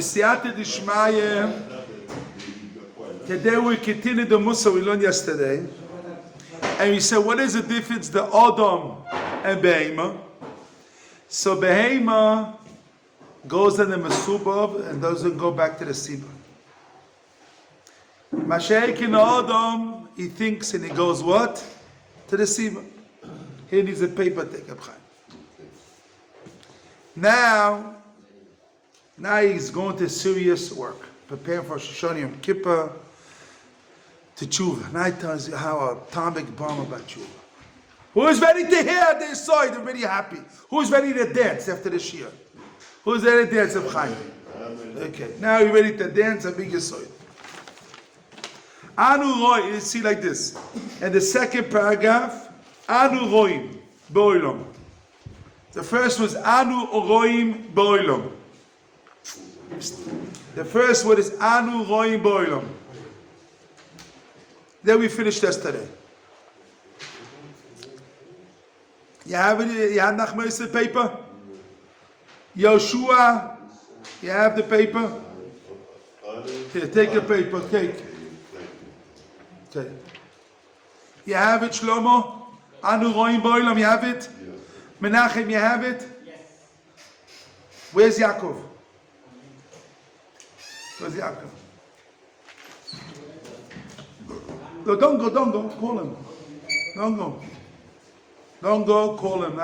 B'siyata d'shmaya. Today we continue the Mussar we learned yesterday. And we said, what is the difference the Adam and Behema? So Behema goes in the Mesubav and doesn't go back to the Siba. Mashiach in Adam, he thinks and he goes what? To the Siba. He needs a paper take up. Now he's going to serious work. Preparing for Shoshani Yom Kippur to Tshuva. Now he tells you how a atomic bomb about Tshuva. Who is ready to hear this side? They're really happy. Who is ready to dance after the Shia? Who is ready to dance of Chaim? Okay, now you're ready to dance a bigger side. Anu Roy, you see like this. And the second paragraph, Anu Roim Boilom. The first was Anu Roim Boilom. The first word is Anu Roim Boilom. Then we finished yesterday. You have it? You have Nachman's paper? Yoshua, you have the paper? Here, take the paper, take. Okay. You have it, Shlomo? Anu Roim Boilam, you have it? Menachem, you have it? Yes. Where's Yaakov? Where's Yaakov? No, don't go, call him. Don't go, call him.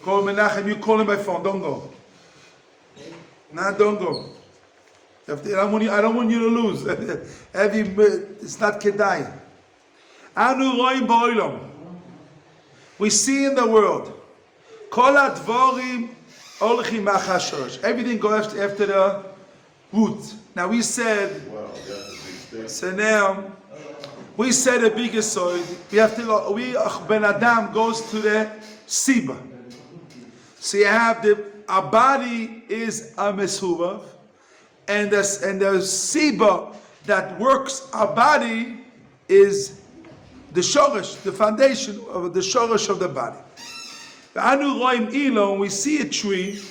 Call Menachem, you call him by phone, don't go. Nah, don't go. I don't want you to lose. It's not kedai. Anu roim ba'olam. We see in the world. Kol advarim olchim machashosh. Everything goes after the root. Now we said. So now we said the biggest soil. We have to go. Ben Adam goes to the Siba. So you have our body is a mesuvav. And the Siba that works our body is the shoresh, the foundation of the shoresh of the body. Anu roim ilon, we see a tree,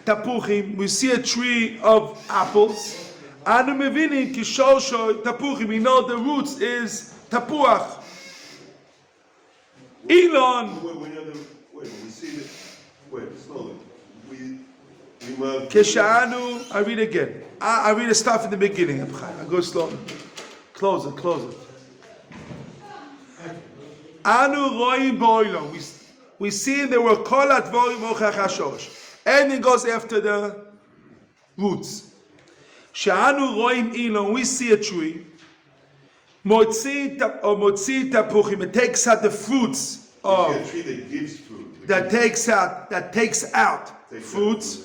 tapuchim, we see a tree of apples. Anu mevinim ki shosho tapuchim, we know the roots is tapuach. Ilon. Wait, we see it. Wait, slowly. Keshanu, I read again. I read the stuff in the beginning. I go slowly. Close it. Anu roim boilon. We see in the word kol advarim ochachashosh. And it goes after the roots. She'anu roim ilon. We see a tree. Motzi tapuchim. It takes out the fruits of. A tree that gives fruit. That takes out fruits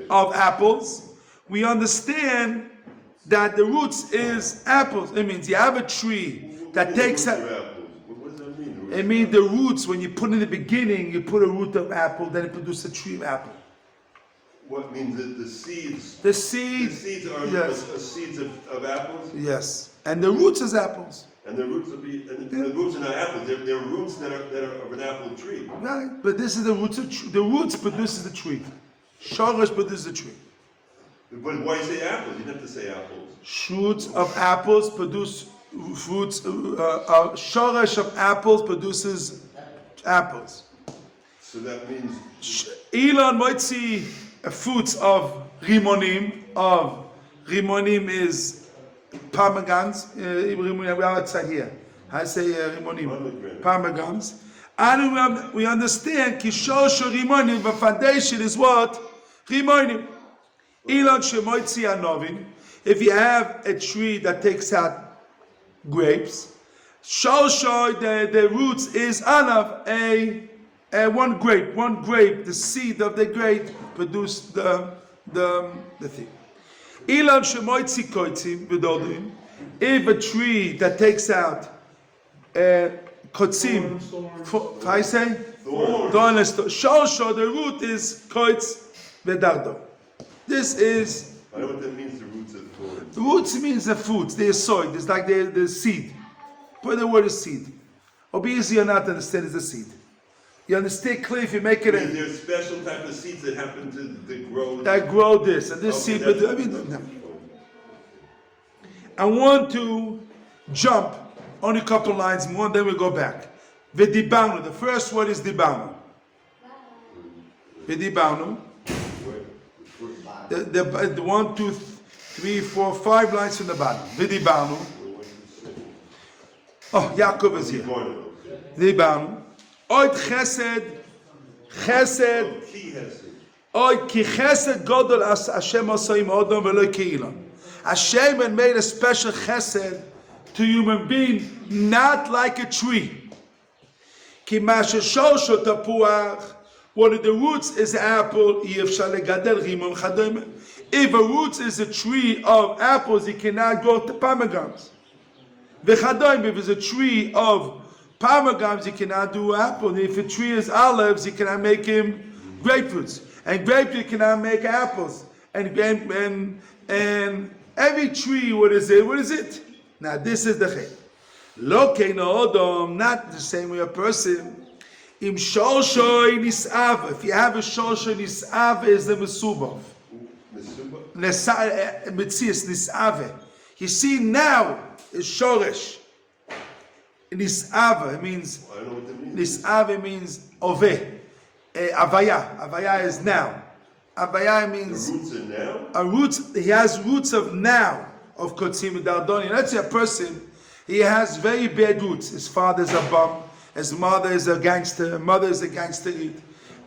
of apples. We understand that the roots is apples. It means you have a tree that takes out. What does that mean? It means the roots, when you put in the beginning, you put a root of apple, then it produces a tree of apple. What means the seeds? The seeds. The seeds are yes. Seeds of apples? Yes. And the roots is apples. And the roots the roots are not apples. They're roots that are of an apple tree. Right. But this is the roots of the roots produces the tree. Shoresh produces the tree. But why do you say apples? You didn't have to say apples. Shoots of apples produce fruits. Shoresh of apples produces apples. So that means Elon might see fruits of rimonim. Rimonim is pomegranates. We are outside here. I say rimonim. Pomegranates. And we understand kishosh rimonim. The foundation is what rimonim. Elon shemoitzi anovin. If you have a tree that takes out grapes, shoshoy the roots is anav one grape. The seed of the grape produce the thing. Elon shemoitzi kotzim v'dodim. If a tree that takes out kotzim, I say thorn. Shosho the root is koitz v'dardo. This is. I know what that means. The roots of thorn. The roots means the fruits. They're soil. It's like the seed. Put the word is seed. Or be easy or not to understand is the seed. You understand clear if you make it Is there special type of seeds that happen to grow? that grow this and this seed, but I want to jump only a couple lines more, and then we go back. V'dibanu. The first word is dibanu. V'dibanu. The 1, 2, 3, 4, 5 lines from the bottom. V'dibanu. Oh, Yaakov is here. V'dibanu. Oid chesed. Oid ki chesed godol as Hashem asayim odom v'lo keilam. Hashem had made a special chesed to human being, not like a tree. Ki mashe shosho tapuach. One of the roots is apple. If a root is a tree of apples, you cannot grow to pomegranates. If it's a tree of pomegranates, you cannot do apple. If a tree is olives, you cannot make him grapefruits. And grapefruit, you cannot make apples. And every tree, what is it? What is it? Now this is the chet. Lo keino odom, not the same way a person. Im shoshoy nisav. If you have a shoshoy nisav, is the mesubov. Metzias nisave. You see now is shoresh. Nisave means. Nisave means ove. Avaya. Avaya is now. Avaya means. The roots are now. A roots. He has roots of now of kotzim dardoni. Let's say a person. He has very bad roots. His father's a bum. His mother is a gangster. Her mother is a gangster.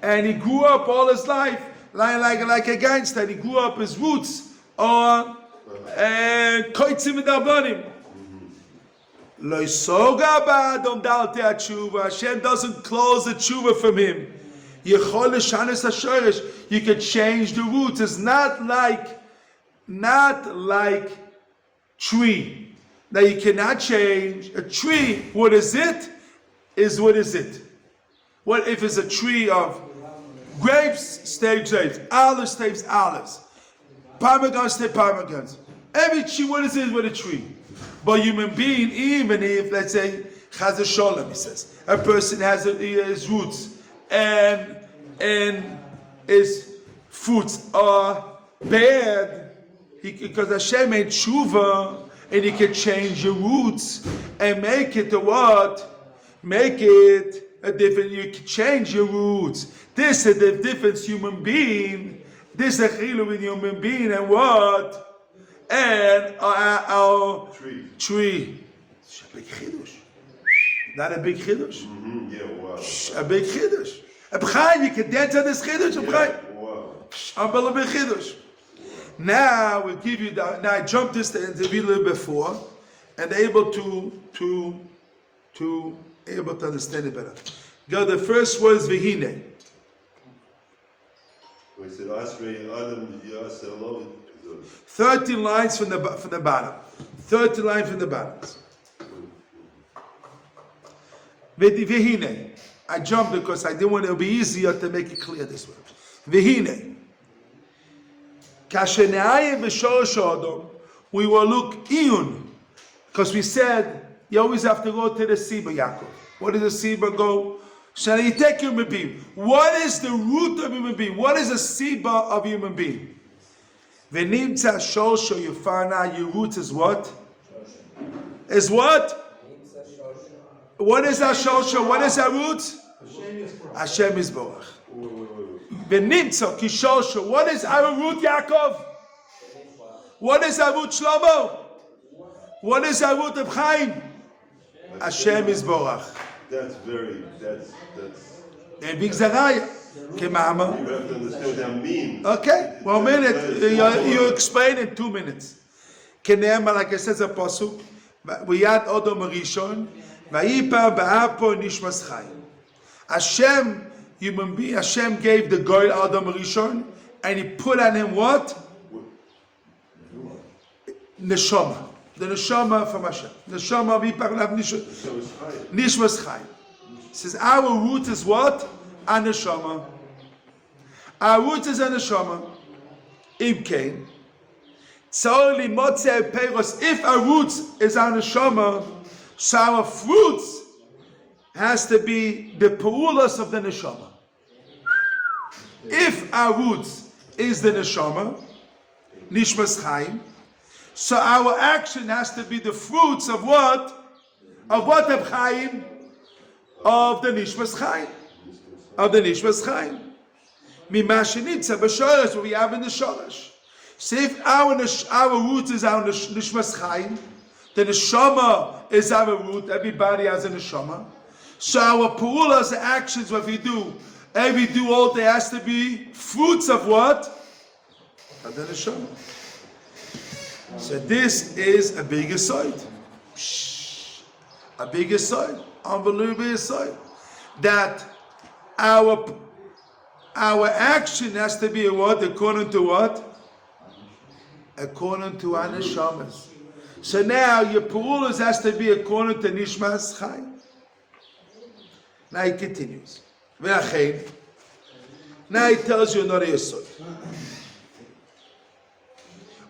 And he grew up all his life like a gangster. He grew up his roots are kotzim dardonim. Lo soga ba'adom dalte tshuva. Hashem doesn't close the tshuva from him. Yechol l'shanes hashoresh. You can change the roots. It's not like tree. Now you cannot change a tree. What is it? Is what is it? What if it's a tree of grapes? Stay grapes. Olives stays olives. Pomegranates stay pomegranates. Every tree, what is it with a tree? But human being, even if, let's say, has a sholem, he says, a person has his roots and his fruits are bad, because Hashem made tshuva, and he can change your roots and make it a what? Make it a different, you can change your roots. This is the difference human being. This is a chilu with human being and what? And our tree. It's a big chidush. Not a big chidush. Yeah, wow. A big chidush. Abchai, you can dance on this chidush. Abchai. Wow. Unbelievable chidush. Now we'll give you that. Now I jumped this to interview a little before, and able to understand it better. Go. The first word is v'hine. We said Ashrei Adam Yasel. 13 lines from the bottom. 13 lines from the bottom. V'hine. I jumped because I didn't want it to be easier to make it clear this way. V'hine. We will look iyun, because we said you always have to go to the Siba, Yaakov. What does the Siba go? Shall you take human being? What is the root of human being? What is the Siba of human being? V'nimtza shosho, you find out your root is what? Is what? What is our shosho? What is our root? Hashem is Borach. V'nimtza kishosho. What is our root, Yaakov? What is our root, Shlomo? What is our root of Chaim? Hashem is Borach. That's And big Zaraya. Kemama. You have to understand what that means. Okay, 1 minute. You explain in 2 minutes. Keneema, like I said, a pasuk. V'yad odom rishon. V'yipa ba'apo nishmas Chaim. Hashem, human being, Hashem gave the goy Adam Rishon, and he put on him what? Neshama. The neshama from Hashem. Neshama, we parlav nishmas Chaim. Says our root is what? A neshama. Our root is a neshama. Imkein. Tzoli motzei peiros. If our root is a neshama, so our fruits has to be the pa'ulas of the neshama. If our roots is the neshama, nishmas chaim, so our action has to be the fruits of what? Of what of chaim? Of the nishmas chaim. Of the nishmas chaim. Mimashinitza b'shoresh, what we have in the shoresh. So if our root is our nishmas chaim, the neshama is our root. Everybody has a neshama. So our pa'ulas, the actions, what we do all day has to be fruits of what? Of the neshama. So this is a big aside. A big aside. Unbelievable aside. That our action has to be what? According to what? According to our neshamas. So now your pa'ulas has to be according to nishmas chaim. Now he continues. Now he tells you another yesod.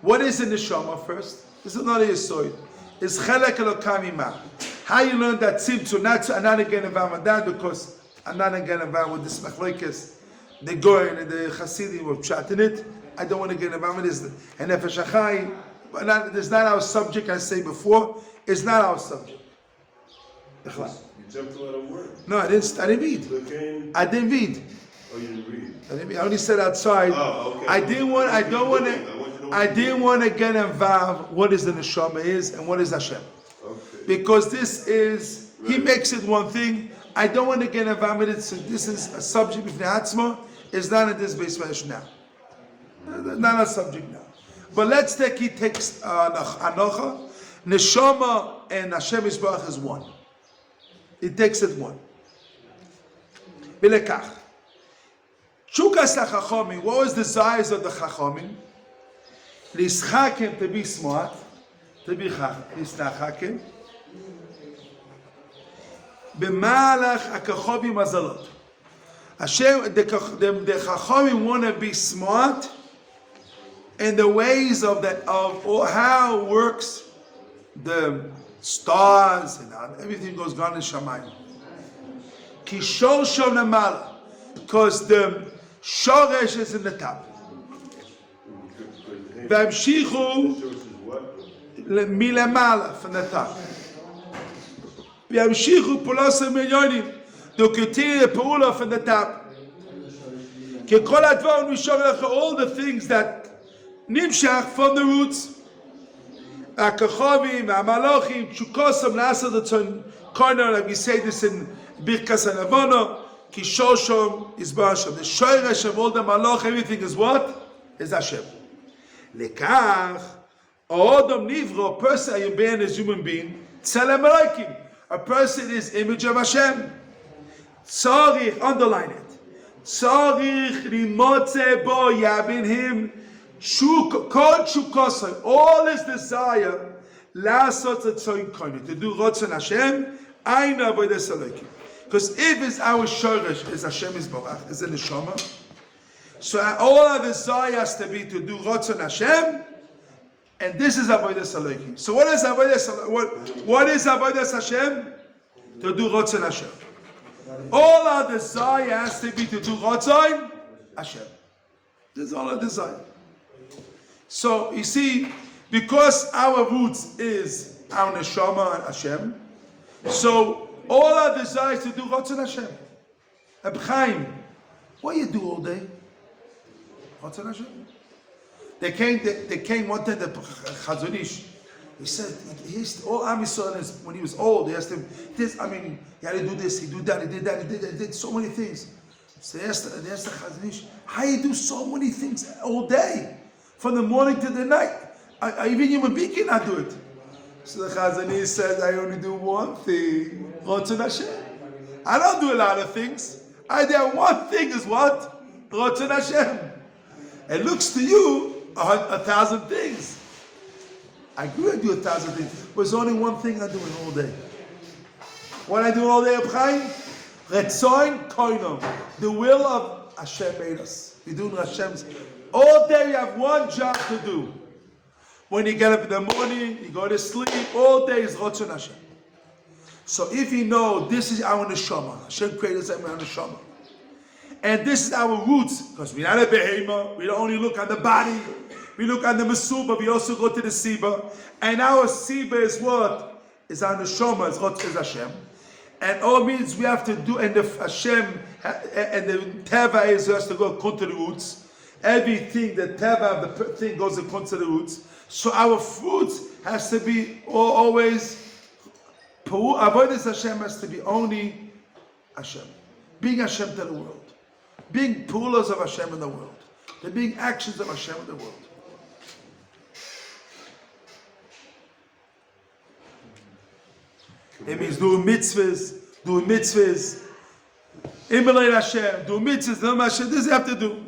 What is the neshama first? This is another yesod. It's chelek elokam imah. How you learn that tzimtzum? I'm not again involved with that because I'm not again involved with this machlokes, the goy and the chassidim were chatting it. I don't want to get involved with this. And nefesh achai, but it's not our subject. I say before, it's not our subject. You jumped to another word. No, I didn't read. I didn't read. Oh, you didn't read. I only said outside. Oh, okay. I didn't want to get involved. What is the neshama is and what is Hashem? Okay. Because this is he makes it one thing. I don't want to get involved with it. So this is a subject of Nehatzma. It's not in this base now. Not a subject now. But let's take he takes Anocha. Neshama and Hashem Yisbarach is one. It takes it one. Bilekach. Chukas HaChachamim. What was the desires of the Chachamim? Lischakim, to be smart. To be Lischakim. B'malach HaKachavim Azalot. Hashem, the Chachamim want to be smart in the ways of how it works, the stars and everything goes on in Shamayim. Kishol Shom Namala, because the Shoresh is in the top. V'amshichu milamala, from the top. V'amshichu Pulosa Milyonim, to continue the Pa'ula from the top. Kekol Advarim Mishorecha, all the things that Nimshach from the roots. Akachavim, Amalachim, Chukosam, Nasa the Tzon Korner, like we say this in Birkas Anavono, Kishoshom is Basham. The Shoresh of all the Malach, everything is what? Is Hashem. Lekach, Odom Nivro, a person, a human being, Tzelem Elokim, a person is image of Hashem. Tzarich, underline it. Tzarich limotze bo yabin him. All his desire, to do Ratzon Hashem, because if it's our Shoresh, is Hashem Yisbarach, is the Neshama, so all our desire has to be to do Ratzon Hashem, and this is Avodas Elokim. So what is Avodas Hashem? To do Ratzon Hashem. All our desire has to be to do Ratzon Hashem. This is all our desire. So you see, because our roots is our neshama and Hashem, so all our desires to do Ratzon Hashem. Chaim, what do you do all day? Ratzon Hashem. They came one time to Chazon Ish. He said, all Am Yisrael, when he was old, they asked him, he had to do this, he did that, he did so many things. So they asked the Chazon Ish, how you do so many things all day? From the morning to the night. Even human being cannot do it. So the Chazon Ish says, I only do one thing. Ratzon Hashem. I don't do a lot of things. I do one thing is what? Ratzon Hashem. It looks to you 1,000 things. I agree I do 1,000 things. But there's only one thing I do in all day. What I do all day, Chaim? Retzoin koinom. The will of Hashem made us. We do Hashem's. All day you have one job to do. When you get up in the morning, you go to sleep, all day is Ratzon Hashem. So if you know this is our neshama, Hashem created us our neshama, and this is our roots, because we're not a behemoth, we don't only look at the body, we look at the Mussar, but we also go to the Siba, and our Siba is what? Is our neshama, is Hashem. And all means we have to do, and the Hashem, and the Teva is has to go according to the roots. Everything, the Teva of the thing goes according to the roots. So our fruits has to be always, avoidance Hashem has to be only Hashem. Being Hashem to the world. Being pullers of Hashem in the world. The being actions of Hashem in the world. It means doing mitzvahs, emulate Hashem, do mitzvahs, do Hashem. This you have to do.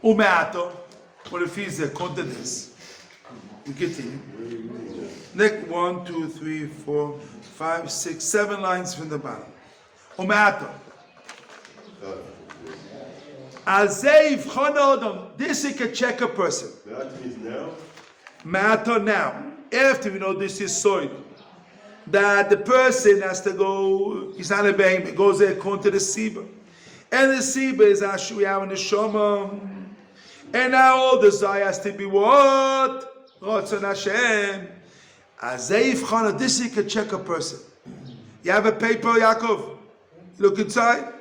Umeato, what if he's there? Content this. We continue. Next 1, 2, 3, 4, 5, 6, 7 lines from the bottom. Umeato. Azeiv chonodom. This you can check a person. That means now. Matter now. After we know this is soil, that the person has to go, he's not a behemoth, it goes there according to the Siba. And the Siba is we have in the Shoma. And now all desire has to be what? Ratzon Hashem. Azeif Chana, this you can check a person. You have a paper, Yaakov? Look inside.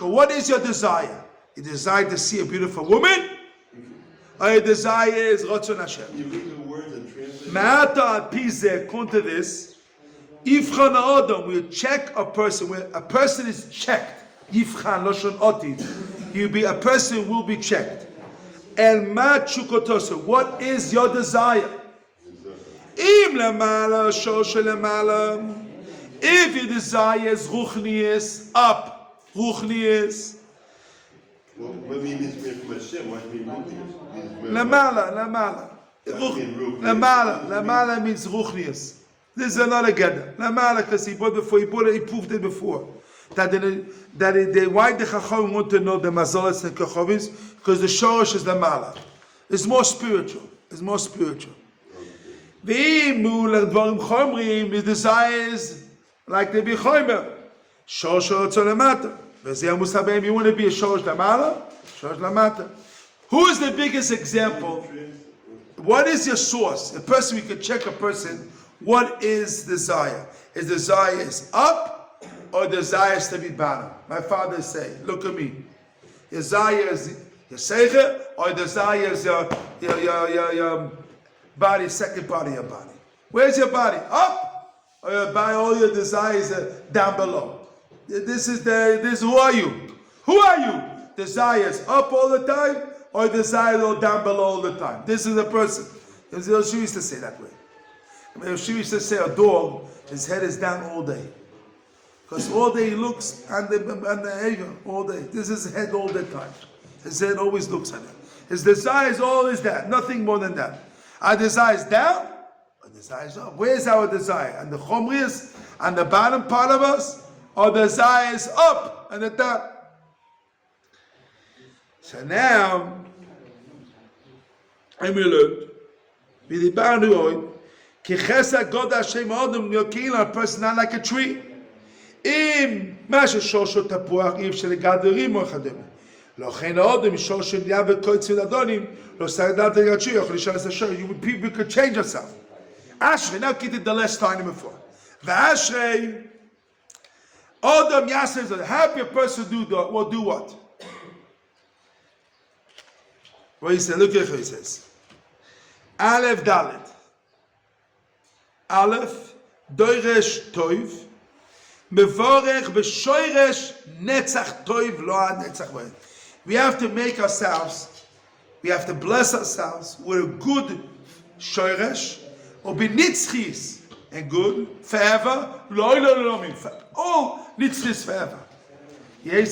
What is your desire? You desire to see a beautiful woman? Our desire is Ratzon Hashem. You read the words and translate. Ma'ata pizeh, according to this, Yifchan Adam, we check a person. When a person is checked, Yifchan Loshon Oti, a person will be checked. And Machukotosa, what is your desire? Im lemala, shoshe lemala. If your desire is ruchnius, up, ruchnius. What means from Hashem? What means Lamala. Lamala means ruchnius. This is another gather. Lamala, because he proved it before. Why the Chacham want to know the mazalas and kachovis? Because the shorosh is Lamala. It's more spiritual. His desires like they be chomer. Shorosh lamata. You want to be a shorosh lamala? Shorosh lamata. Who is the biggest example? What is your source? A person, we could check a person. What is desire? His desire is up or desires to be bottom? My father say, look at me. Desire is your seicher or desire is your body, second part of your body. Where's your body? Up or your body, all your desires are down below? This is who are you? Who are you? Desires up all the time or desires all down below all the time? This is a person. Yeshiva used to say that way. Yeshiva used to say a dog, his head is down all day. Because all day he looks on the behavior, all day. This is his head all the time. His head always looks at it. His desire is always that, nothing more than that. Our desire is down, our desire is up. Where's our desire? And the chomrius, on the bottom part of us, our desire is up and the top. So now, and we learned, with the Barnu, Ki chesed God Hashem Adam Yokin, a person not like a tree. Im Masha Shosho Tapuach, if she gatherim or chadem. Lo chen Adam Shosho Yavet Koitz Adonim, Lo Sadat Yachi, you people could change yourself. Ashrei, now get it the last time before. V'ashrei, Adam Yasser, a happy person will do what? What he said, look at what he says. Aleph Dalet. Aleph, Doiresh Toiv, Mevorech B'Shoiresh Netzach Toiv Lo Netzach Vayet. We have to make ourselves, we have to bless ourselves with a good Shoiresh, or B'Nitzchis, and good, forever, Lo Lo all Nitzchis forever. Yeah,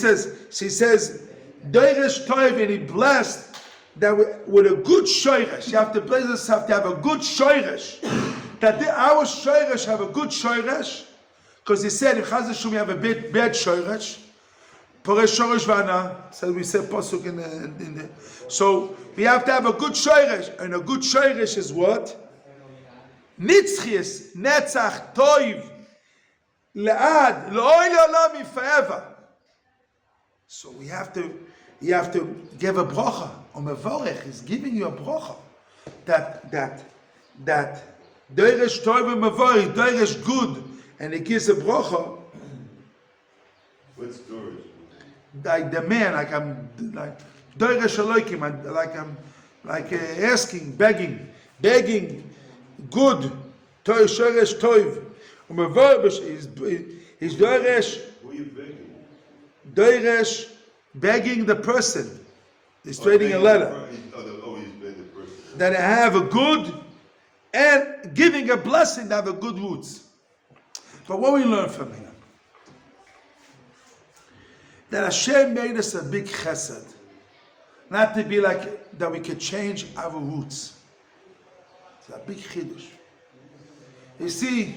she says, Doiresh Toiv, and he blessed that with a good shoyresh. You have to bless yourself to have a good shoyresh. That our shoyresh have a good shoyresh, because he said if Chaz Hashem we have a bad shoyresh, Poresh shoresh vana. So we said pasuk in the. So we have to have a good shoyresh, and a good shoyresh is what? Nitzchias, Netzach, Toiv, Le'ad, Le'oy Le'olami, forever. So you have to give a bracha. Mevorech is giving you a bracha. That Doiresh Toiv and Mevorech, Doiresh good, and it gives a bracha. What's Doiresh? Like the man, like Doiresh Elokim, like asking, begging, good. Doiresh Toiv. Mevorech is Doiresh. Who are you begging? Doiresh, begging the person. He's trading a letter. He's begging the person. That I have a good and giving a blessing to have a good roots. But what we learn from here, that Hashem made us a big chesed, not to be like that we could change our roots. It's a big chiddush. You see,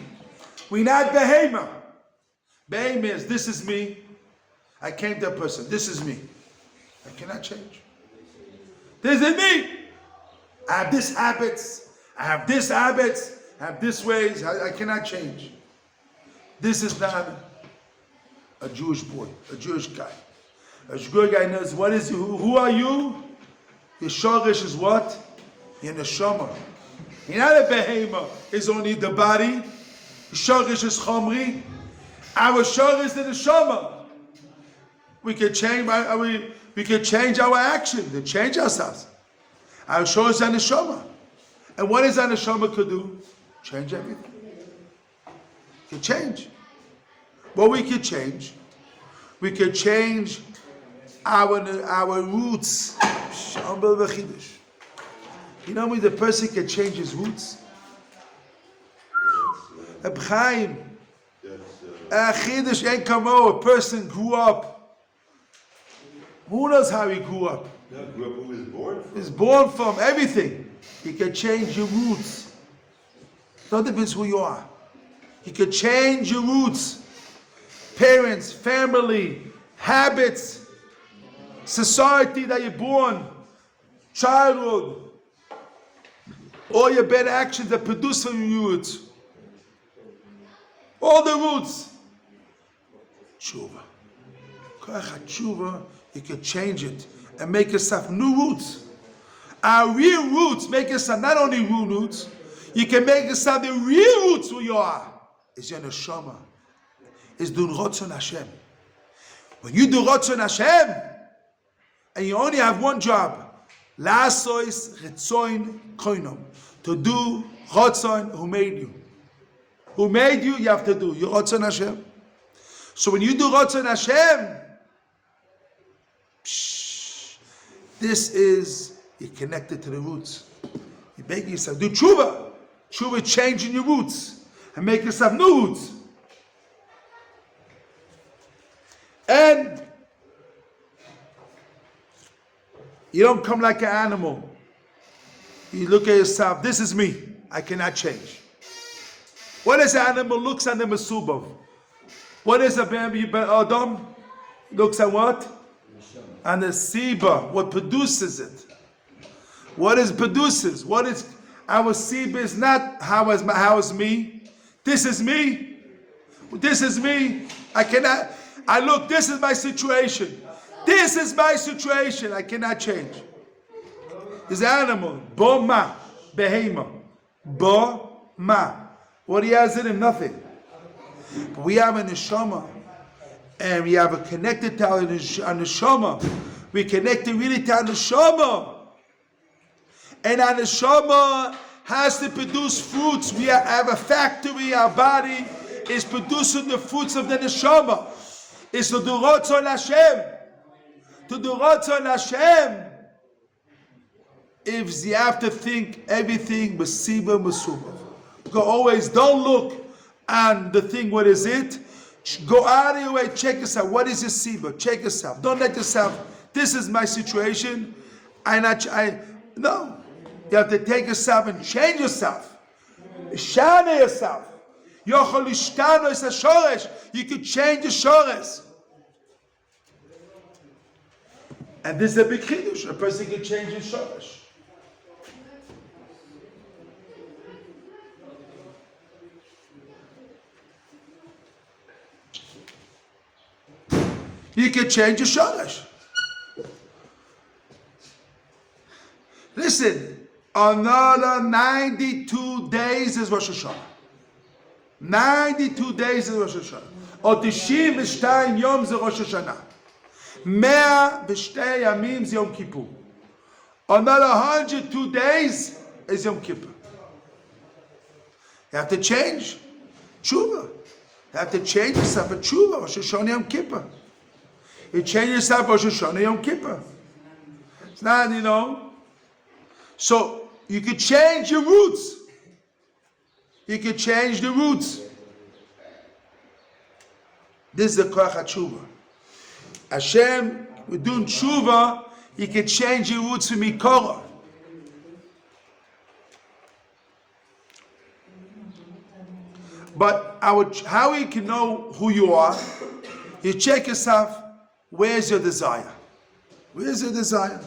we're not behema. Behema is, this is me. I came to a person. This is me. I cannot change. This is me. I have this habits. I have this habits. I have this ways. I cannot change. This is not a Jewish boy, a Jewish guy. A Jewish guy knows what is you. Who are you? Your shorish is what? Your neshama. You're not a behema. It's only the body. Your shorish is chomri. Our shorish is the neshama. We can change our actions and change ourselves. Our show is an neshama. And what is an neshama could do? Change everything. Can change. What we could change? We could change our roots. You know when the person can change his roots? A person grew up. Who knows how he grew up? Grew up who he was born from. He's born from everything. He can change your roots. No difference who you are. He can change your roots. Parents, family, habits, society that you're born, childhood, all your bad actions that produce from your roots. All the roots. Tshuva. Tshuva. You can change it and make yourself new roots. Our real roots make yourself not only real roots, you can make yourself the real roots who you are. It's your neshama. It's doing Ratzon Hashem. When you do Ratzon Hashem, and you only have one job, La'asos Ritzoin Koinom, to do Ratzon who made you. Who made you, you have to do your Ratzon Hashem. So when you do Ratzon Hashem, this is, you're connected to the roots. You make yourself do tshuva. Tshuva changing your roots and make yourself new roots. And you don't come like an animal. You look at yourself, this is me. I cannot change. What is an animal looks at the mesubov? What is a baby Adam? Looks at what? And the Siba, what produces it. What is produces? What is our Siba is not how is me. This is me. This is me. I look, this is my situation. This is my situation. I cannot change. It's an animal. Bo ma. Behema. Bo ma. What he has in him? Nothing. But we have a neshama. And we have a connected to our neshama. We connected really to our neshama. And our neshama has to produce fruits. We have a factory. Our body is producing the fruits of the neshama. It's to do Ratzon Hashem. To do Ratzon Hashem. If you have to think everything Mesiba Mesuba. Because always don't look on the thing, what is it? Go out of your way, check yourself. What is your Siba? Check yourself. Don't let yourself, this is my situation. No. You have to take yourself and change yourself. Shana yourself. You can change the shores. And this is a big chiddush. A person can change his shores. You can change your shoresh. Listen, another 92 days is Rosh Hashanah. 92 days is Rosh Hashanah. Or 92 yom is Rosh Hashanah. 102 yamim is Yom Kippur. Another 102 days is Yom Kippur. You have to change tshuva. You have to change yourself for tshuva. Rosh Hashanah Yom Kippur. You change yourself for Rosh Hashanah Yom Kippur. It's not, So you could change your roots. You could change the roots. This is the koach tshuva. Hashem, we're doing tshuva. You can change your roots from mikora. But how you can know who you are? You check yourself. Where's your desire? Where's your desire?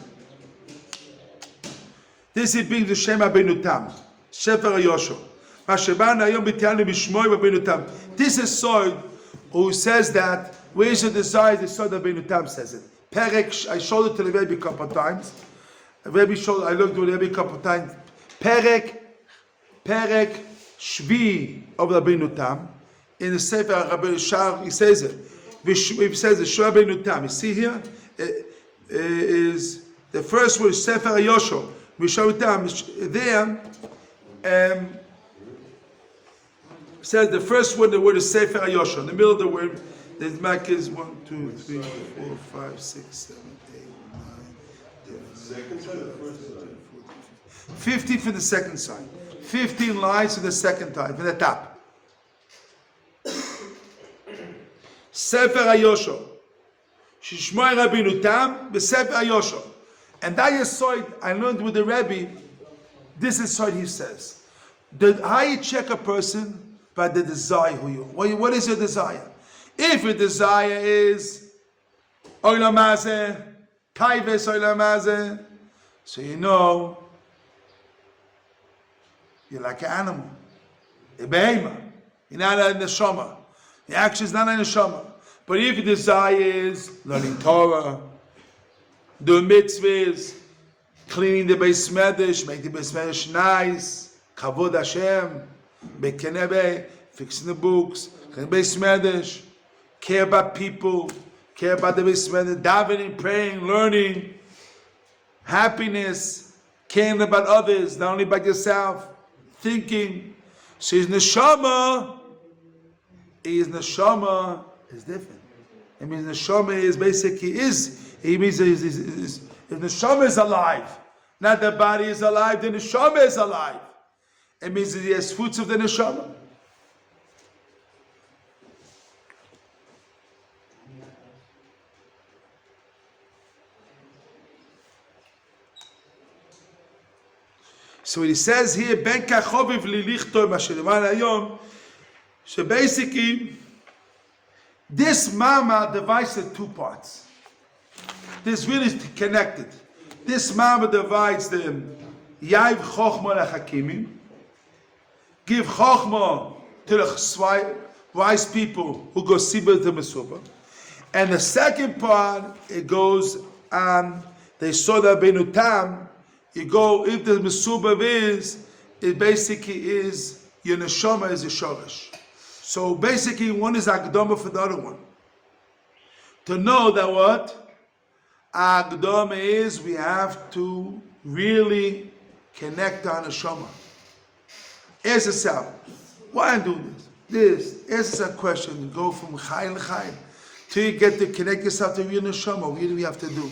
This is being the Shem Rabbeinu Tam, Sefer Yosho. This is Sod who says that. Where's your desire? The Sod Rabbeinu Tam says it. Perek, I showed it to the Rabbi a couple of times. Rabbi showed, I looked at the Rabbi a couple of times. Perek Shvi of Rabbeinu Tam. In the Sefer Rabbi Shar, he says it. He says it, Shvi Rabbeinu Tam. You see here? Is the first word Sefer Yosho. There says the first word, the word is Sefer Yosho. In the middle of the word, the mark is 1, 2, 3, 4, 5, 6, 7, 8, 9, 10, 15 for the second side. 15 lines for the second time, for the top. Sefer Yosho. Shishmoi Rabbeinu Tam, Sefer Yosho. And that is Sod I learned with the Rabbi. This is Sod he says. How you check a person by the desire who you are. What is your desire? If your desire is Olam Hazeh, Taives Olam Hazeh, so you know you're like an animal. A behema. You're not a neshama. Your action is not a neshama. But if your desire is learning Torah, doing mitzvahs, cleaning the Beis Medrash, make the Beis Medrash nice, kavod Hashem, bekenebe, fixing the books, cleaning the Beis Medrash, care about people, care about the Beis Medrash, davening, praying, learning, happiness, caring about others, not only about yourself, thinking. So his neshama is different. It means neshama is basically He means his neshama is alive. Not the body is alive, the neshama is alive. It means he has fruits of the neshama. So he says here, Ben kachoviv lilichto mashirimar hayom. So basically, this mama divides in two parts. This really is connected. This mama divides the Yaiv Chochma Lechakimim. Give Chochma to the wise people who go Sibah to Mesuba. And the second part, it goes on, they saw that Rabbeinu Tam, you go, if the Mesuba is, it basically is, your Neshama is your Shoresh. So basically, one is Akdama for the other one. To know that what? Akdama is, we have to really connect on the Neshama. Ask yourself, why I'm doing this? Ask yourself a question. You go from Chayil to Chayil till you get to connect yourself to real Neshama. What do we have to do?